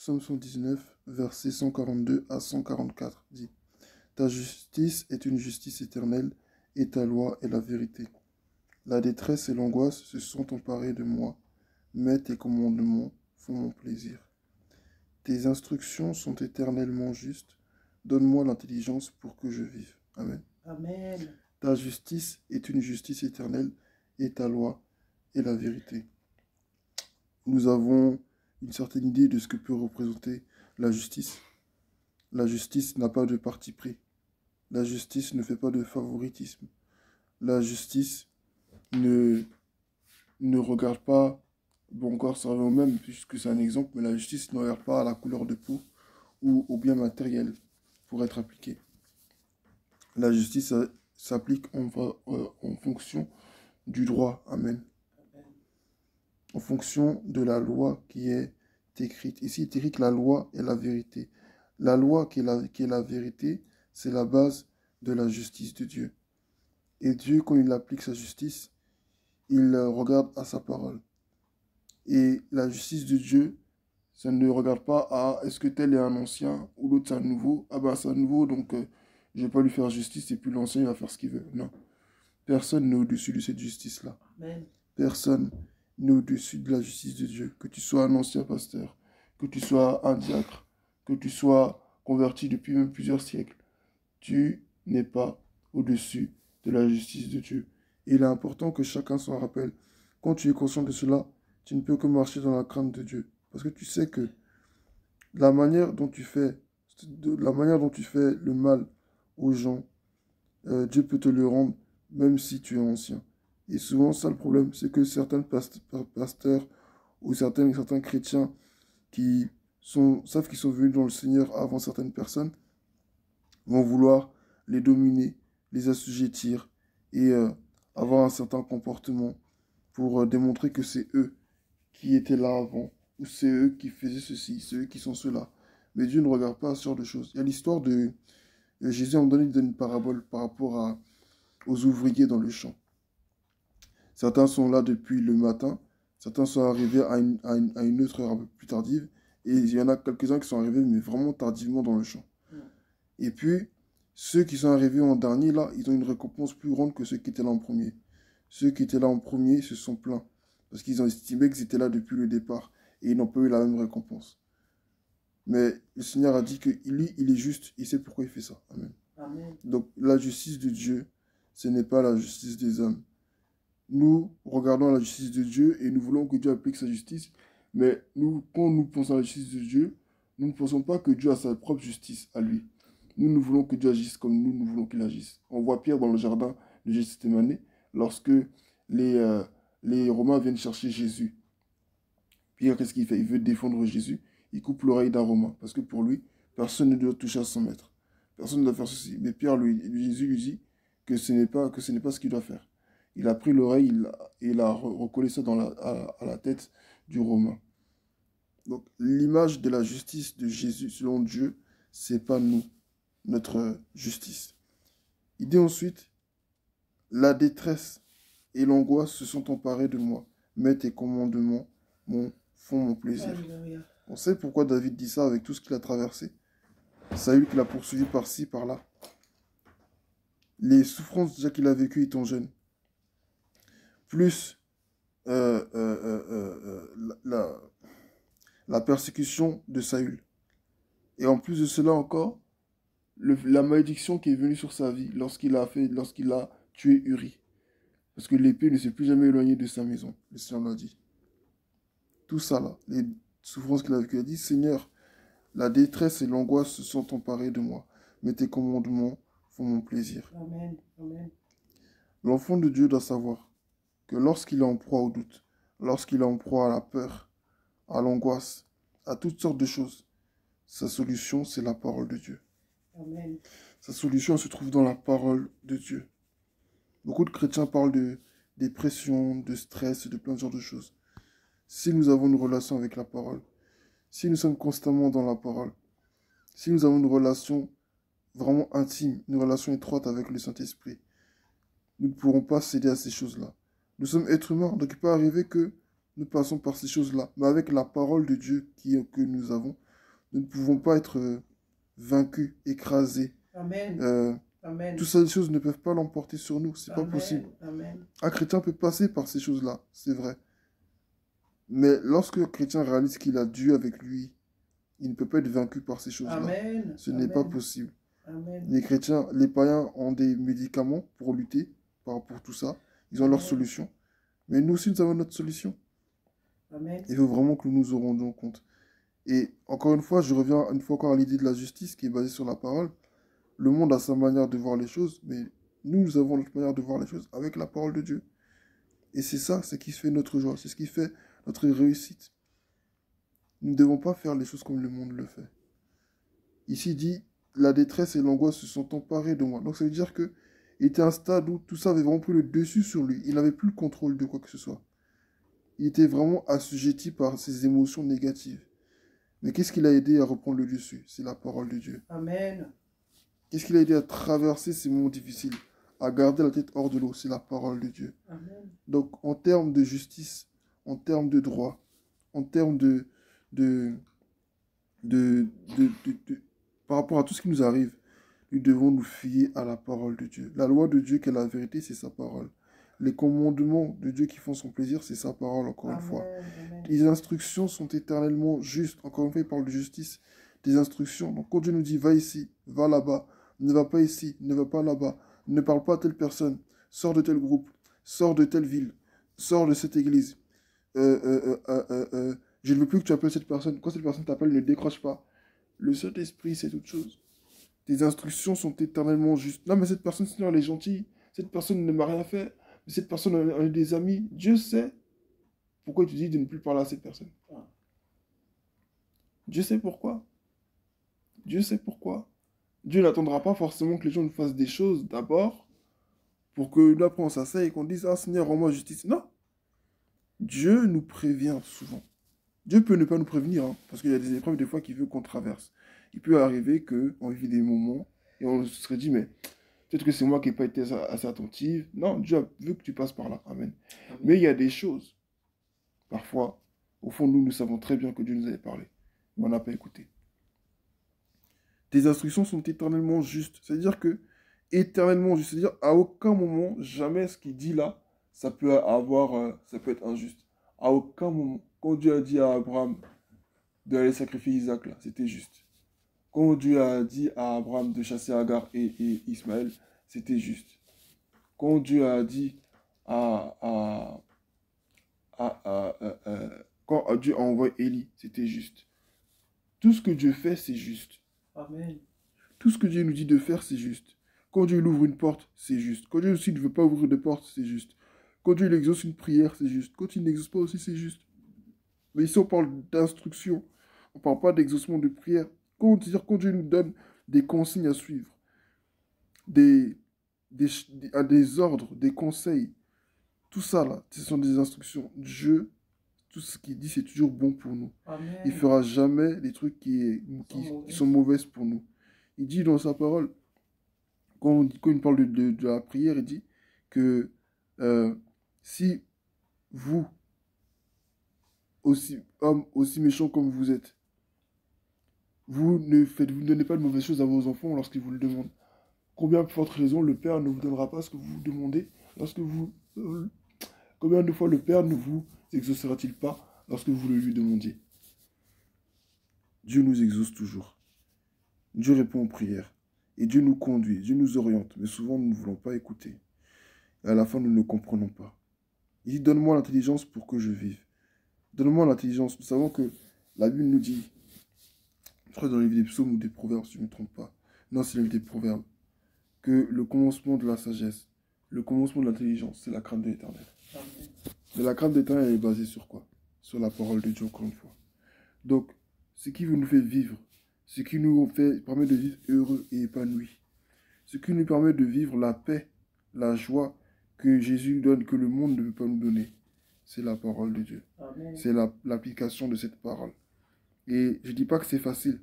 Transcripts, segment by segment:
Psaume 119, versets 142 à 144 dit: Ta justice est une justice éternelle, et ta loi est la vérité. La détresse et l'angoisse se sont emparées de moi, mais tes commandements font mon plaisir. Tes instructions sont éternellement justes, donne-moi l'intelligence pour que je vive. Amen. Amen. Ta justice est une justice éternelle, et ta loi est la vérité. Nous avons une certaine idée de ce que peut représenter la justice. La justice n'a pas de parti pris. La justice ne fait pas de favoritisme. La justice ne regarde pas, bon encore ça revient au même puisque c'est un exemple, mais la justice ne regarde pas à la couleur de peau ou au bien matériel pour être appliquée. La justice s'applique en fonction du droit. Amen. En fonction de la loi qui est écrite. Ici, il est écrit que la loi est la vérité. La loi qui est la vérité, c'est la base de la justice de Dieu. Et Dieu, quand il applique sa justice, il regarde à sa parole. Et la justice de Dieu, ça ne regarde pas à est-ce que tel est un ancien ou l'autre c'est un nouveau. Ah ben c'est un nouveau, donc je ne vais pas lui faire justice et puis l'ancien il va faire ce qu'il veut. Non. Personne n'est au-dessus de cette justice-là. Amen. Personne n'est au-dessus de la justice de Dieu. Que tu sois un ancien pasteur, que tu sois un diacre, que tu sois converti depuis même plusieurs siècles, tu n'es pas au-dessus de la justice de Dieu. Et il est important que chacun s'en rappelle. Quand tu es conscient de cela, tu ne peux que marcher dans la crainte de Dieu. Parce que tu sais que la manière dont tu fais, le mal aux gens, Dieu peut te le rendre même si tu es ancien. Et souvent, ça le problème, c'est que certains pasteurs ou certains chrétiens qui savent qu'ils sont venus dans le Seigneur avant certaines personnes vont vouloir les dominer, les assujettir et avoir un certain comportement pour démontrer que c'est eux qui étaient là avant, ou c'est eux qui faisaient ceci, c'est eux qui sont ceux-là. Mais Dieu ne regarde pas ce genre de choses. Il y a l'histoire de Jésus, à un moment donné, il donne une parabole par rapport aux ouvriers dans le champ. Certains sont là depuis le matin, certains sont arrivés à une autre heure un peu plus tardive, et il y en a quelques-uns qui sont arrivés, mais vraiment tardivement dans le champ. Et puis, ceux qui sont arrivés en dernier, là, ils ont une récompense plus grande que ceux qui étaient là en premier. Ceux qui étaient là en premier se sont plaints, parce qu'ils ont estimé qu'ils étaient là depuis le départ, et ils n'ont pas eu la même récompense. Mais le Seigneur a dit que lui, il est juste, il sait pourquoi il fait ça. Amen. Amen. Donc, la justice de Dieu, ce n'est pas la justice des hommes. Nous regardons la justice de Dieu et nous voulons que Dieu applique sa justice, mais nous, quand nous pensons à la justice de Dieu, nous ne pensons pas que Dieu a sa propre justice à lui. Nous voulons que Dieu agisse comme nous voulons qu'il agisse. On voit Pierre dans le jardin de Gethsémani lorsque les Romains viennent chercher Jésus. Pierre, qu'est-ce qu'il fait? Il veut défendre Jésus. Il coupe l'oreille d'un Romain parce que pour lui, personne ne doit toucher à son maître. Personne ne doit faire ceci. Mais Pierre, Jésus lui dit que ce n'est pas ce qu'il doit faire. Il a pris l'oreille et il a recollé ça à la tête du Romain. Donc, l'image de la justice de Jésus selon Dieu, c'est pas nous, notre justice. Il dit ensuite, la détresse et l'angoisse se sont emparées de moi, mais tes commandements font mon plaisir. Alléluia. On sait pourquoi David dit ça avec tout ce qu'il a traversé. Saül qui l'a poursuivi par-ci, par-là. Les souffrances déjà qu'il a vécues étant jeune. Plus la persécution de Saül. Et en plus de cela encore, la malédiction qui est venue sur sa vie lorsqu'il a tué Uri. Parce que l'épée ne s'est plus jamais éloignée de sa maison, le Seigneur l'a dit. Tout ça là, les souffrances qu'il a vécues, il a dit, Seigneur, la détresse et l'angoisse se sont emparées de moi, mais tes commandements font mon plaisir. Amen. Amen. L'enfant de Dieu doit savoir que lorsqu'il est en proie au doute, lorsqu'il est en proie à la peur, à l'angoisse, à toutes sortes de choses, sa solution, c'est la parole de Dieu. Amen. Sa solution se trouve dans la parole de Dieu. Beaucoup de chrétiens parlent de dépression, de stress, de plein de genres de choses. Si nous avons une relation avec la parole, si nous sommes constamment dans la parole, si nous avons une relation vraiment intime, une relation étroite avec le Saint-Esprit, nous ne pourrons pas céder à ces choses-là. Nous sommes êtres humains, donc il peut arriver que nous passons par ces choses-là. Mais avec la parole de Dieu que nous avons, Nous ne pouvons pas être vaincus, écrasés. Amen. Euh, Amen. Toutes ces choses ne peuvent pas l'emporter sur nous. C'est pas possible. Amen. Un chrétien peut passer par ces choses-là, c'est vrai. Mais lorsque le chrétien réalise qu'il a Dieu avec lui, il ne peut pas être vaincu par ces choses-là. Amen. Ce n'est pas possible. Amen. Les chrétiens, les païens ont des médicaments pour lutter pour tout ça. Ils ont leur solution. Mais nous aussi, nous avons notre solution. Amen. Il faut vraiment que nous nous en rendions compte. Et encore une fois, je reviens une fois encore à l'idée de la justice qui est basée sur la parole. Le monde a sa manière de voir les choses, mais nous avons notre manière de voir les choses avec la parole de Dieu. Et c'est ça, c'est ce qui fait notre joie, c'est ce qui fait notre réussite. Nous ne devons pas faire les choses comme le monde le fait. Ici, il dit, la détresse et l'angoisse se sont emparées de moi. Donc ça veut dire que il était à un stade où tout ça avait vraiment pris le dessus sur lui. Il n'avait plus le contrôle de quoi que ce soit. Il était vraiment assujetti par ses émotions négatives. Mais qu'est-ce qui l'a aidé à reprendre le dessus? C'est la parole de Dieu. Amen. Qu'est-ce qui l'a aidé à traverser ces moments difficiles? À garder la tête hors de l'eau? C'est la parole de Dieu. Amen. Donc, en termes de justice, en termes de droit, en termes de, par rapport à tout ce qui nous arrive, nous devons nous fier à la parole de Dieu. La loi de Dieu, qui est la vérité, c'est sa parole. Les commandements de Dieu qui font son plaisir, c'est sa parole, encore une fois. Amen. Les instructions sont éternellement justes. Encore une fois, il parle de justice. Des instructions. Donc, quand Dieu nous dit, va ici, va là-bas, ne va pas ici, ne va pas là-bas, ne parle pas à telle personne, sors de tel groupe, sors de telle ville, sors de cette église. Je ne veux plus que tu appelles cette personne. Quand cette personne t'appelle, ne décroche pas. Le Saint-Esprit, c'est toute chose. Tes instructions sont éternellement justes. Non, mais cette personne, sinon, elle est gentille. Cette personne ne m'a rien fait. Mais cette personne, elle a des amis. Dieu sait pourquoi tu dis de ne plus parler à cette personne. Dieu sait pourquoi. Dieu sait pourquoi. Dieu n'attendra pas forcément que les gens nous fassent des choses d'abord pour que là, après, on s'asseye et qu'on dise, ah Seigneur, rends-moi justice. Non. Dieu nous prévient souvent. Dieu peut ne pas nous prévenir, hein, parce qu'il y a des épreuves des fois qu'il veut qu'on traverse. Il peut arriver qu'on vit des moments et on se serait dit, mais peut-être que c'est moi qui n'ai pas été assez attentive. Non, Dieu veut que tu passes par là. Amen. Amen. Mais il y a des choses, parfois, au fond, nous savons très bien que Dieu nous avait parlé. Mais on n'a pas écouté. Tes instructions sont éternellement justes. C'est-à-dire que, éternellement juste, c'est-à-dire à aucun moment, jamais ce qu'il dit là, ça peut être injuste. À aucun moment. Quand Dieu a dit à Abraham d'aller sacrifier Isaac, là, c'était juste. Quand Dieu a dit à Abraham de chasser Agar et Ismaël, c'était juste. Quand Dieu a dit quand Dieu a envoyé Élie, c'était juste. Tout ce que Dieu fait, c'est juste. Amen. Tout ce que Dieu nous dit de faire, c'est juste. Quand Dieu ouvre une porte, c'est juste. Quand Dieu aussi ne veut pas ouvrir de porte, c'est juste. Quand Dieu exauce une prière, c'est juste. Quand il n'exauce pas aussi, c'est juste. Mais ici, on parle d'instruction. On ne parle pas d'exaucement de prière. Quand Dieu nous donne des consignes à suivre, des ordres, des conseils, tout ça, là, ce sont des instructions. Dieu, tout ce qu'il dit, c'est toujours bon pour nous. Amen. Il ne fera jamais des trucs qui sont mauvaises pour nous. Il dit dans sa parole, quand il parle de la prière, il dit que si vous, aussi hommes, aussi méchants comme vous êtes, vous ne donnez pas de mauvaises choses à vos enfants lorsqu'ils vous le demandent. Combien de forte raison le Père ne vous donnera pas ce que vous demandez lorsque vous... combien de fois le Père ne vous exaucera-t-il pas lorsque vous le lui demandiez? Dieu nous exauce toujours. Dieu répond aux prières. Et Dieu nous conduit, Dieu nous oriente. Mais souvent, nous ne voulons pas écouter. Et à la fin, nous ne comprenons pas. Il dit, donne-moi l'intelligence pour que je vive. Donne-moi l'intelligence. Nous savons que la Bible nous dit, je crois dans le livre des psaumes ou des proverbes, si je ne me trompe pas. Non, c'est le livre des proverbes. Que le commencement de la sagesse, le commencement de l'intelligence, c'est la crainte de l'Éternel. Mais la crainte de l'Éternel, elle est basée sur quoi? Sur la parole de Dieu, encore une fois. Donc, ce qui nous fait vivre, ce qui nous permet de vivre heureux et épanoui, ce qui nous permet de vivre la paix, la joie que Jésus donne, que le monde ne peut pas nous donner, c'est la parole de Dieu. C'est l'application de cette parole. Et je ne dis pas que c'est facile,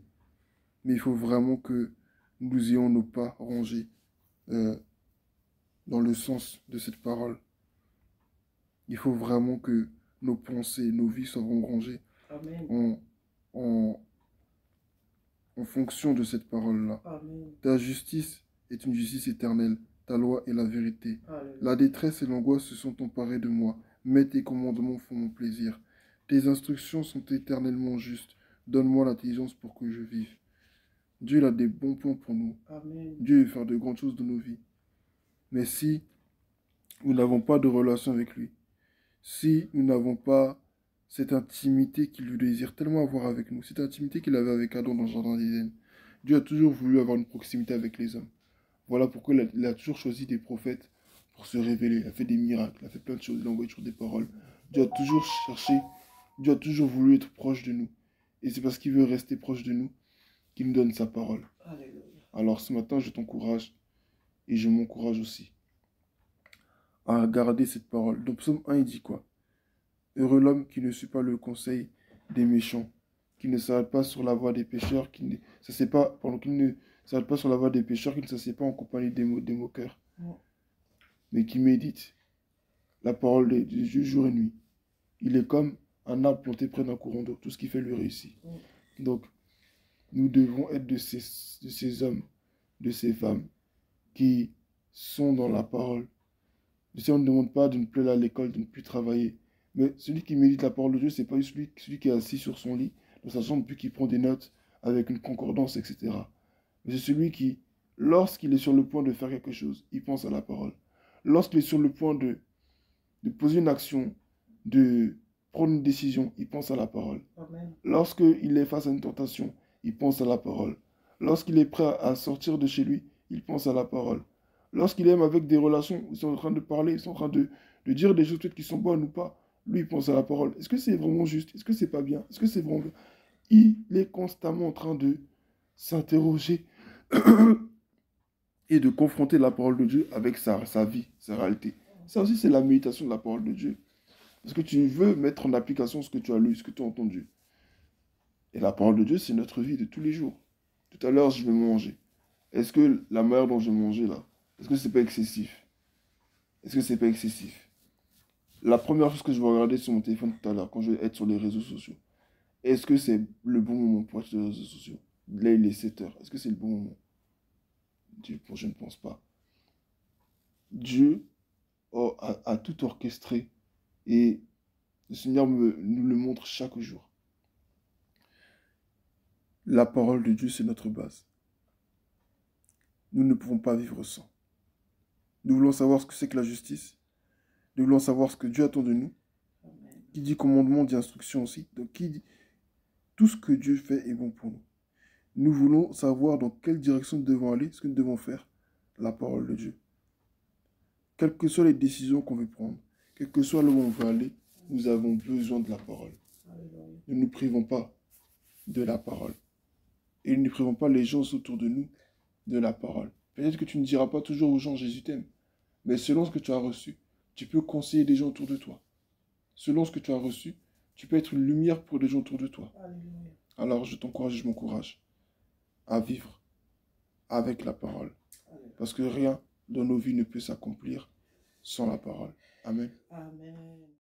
mais il faut vraiment que nous ayons nos pas rangés dans le sens de cette parole. Il faut vraiment que nos pensées, nos vies soient rangées en en fonction de cette parole-là. Amen. Ta justice est une justice éternelle. Ta loi est la vérité. Alléluia. La détresse et l'angoisse se sont emparées de moi. Mais tes commandements font mon plaisir. Tes instructions sont éternellement justes. Donne-moi l'intelligence pour que je vive. Dieu il a des bons plans pour nous. Amen. Dieu veut faire de grandes choses dans nos vies. Mais si nous n'avons pas de relation avec lui, si nous n'avons pas cette intimité qu'il lui désire tellement avoir avec nous, cette intimité qu'il avait avec Adam dans le jardin d'Éden, Dieu a toujours voulu avoir une proximité avec les hommes. Voilà pourquoi il a toujours choisi des prophètes pour se révéler. Il a fait des miracles, il a fait plein de choses, il a envoyé toujours des paroles. Dieu a toujours cherché, Dieu a toujours voulu être proche de nous. Et c'est parce qu'il veut rester proche de nous qu'il nous donne sa parole. Alléluia. Alors ce matin, je t'encourage et je m'encourage aussi à garder cette parole. Dans Psaume 1, il dit quoi? Heureux l'homme qui ne suit pas le conseil des méchants, qui ne s'arrête pas sur la voie des pécheurs, qui ne s'assied pas, pardon, qui ne s'arrête pas sur la voie des pécheurs, qui ne s'assied pas en compagnie des moqueurs, mais qui médite la parole de Dieu jour et nuit. Il est comme un arbre planté près d'un courant d'eau. Tout ce qu'il fait lui réussit. Donc, nous devons être de ces hommes, de ces femmes qui sont dans la parole. Si on ne demande pas de ne plus aller à l'école, de ne plus travailler. Mais celui qui médite la parole de Dieu, ce n'est pas celui qui est assis sur son lit, dans sa chambre, puis qui prend des notes avec une concordance, etc. Mais c'est celui qui, lorsqu'il est sur le point de faire quelque chose, il pense à la parole. Lorsqu'il est sur le point de poser une action, de prendre une décision, il pense à la parole. Amen. Lorsqu'il est face à une tentation, il pense à la parole. Lorsqu'il est prêt à sortir de chez lui, il pense à la parole. Lorsqu'il aime avec des relations, ils sont en train de parler, ils sont en train de dire des choses peut-être qui sont bonnes ou pas, lui, il pense à la parole. Est-ce que c'est vraiment juste? Est-ce que c'est pas bien? Est-ce que c'est vraiment bien? Il est constamment en train de s'interroger et de confronter la parole de Dieu avec sa vie, sa réalité. Ça aussi, c'est la méditation de la parole de Dieu. Parce que tu veux mettre en application ce que tu as lu, ce que tu as entendu. Et la parole de Dieu, c'est notre vie de tous les jours. Tout à l'heure, je vais manger. Est-ce que la manière dont je vais manger là, est-ce que c'est pas excessif? Est-ce que c'est pas excessif? La première chose que je vais regarder sur mon téléphone tout à l'heure, quand je vais être sur les réseaux sociaux, est-ce que c'est le bon moment pour être sur les réseaux sociaux? Là, il est 7 heures. Est-ce que c'est le bon moment? Je ne pense pas. Dieu a tout orchestré et le Seigneur nous le montre chaque jour. La parole de Dieu, c'est notre base. Nous ne pouvons pas vivre sans. Nous voulons savoir ce que c'est que la justice. Nous voulons savoir ce que Dieu attend de nous. Amen. Qui dit commandement dit instruction aussi. Donc, qui dit tout ce que Dieu fait est bon pour nous. Nous voulons savoir dans quelle direction nous devons aller, ce que nous devons faire. La parole de Dieu. Quelles que soient les décisions qu'on veut prendre, quel que soit là où on veut aller, nous avons besoin de la parole. Alléluia. Ne nous privons pas de la parole. Et ne privons pas les gens autour de nous de la parole. Peut-être que tu ne diras pas toujours aux gens Jésus t'aime, mais selon ce que tu as reçu, tu peux conseiller des gens autour de toi. Selon ce que tu as reçu, tu peux être une lumière pour des gens autour de toi. Alléluia. Alors je t'encourage, je m'encourage à vivre avec la parole. Alléluia. Parce que rien dans nos vies ne peut s'accomplir sans la parole. Amen. Amen.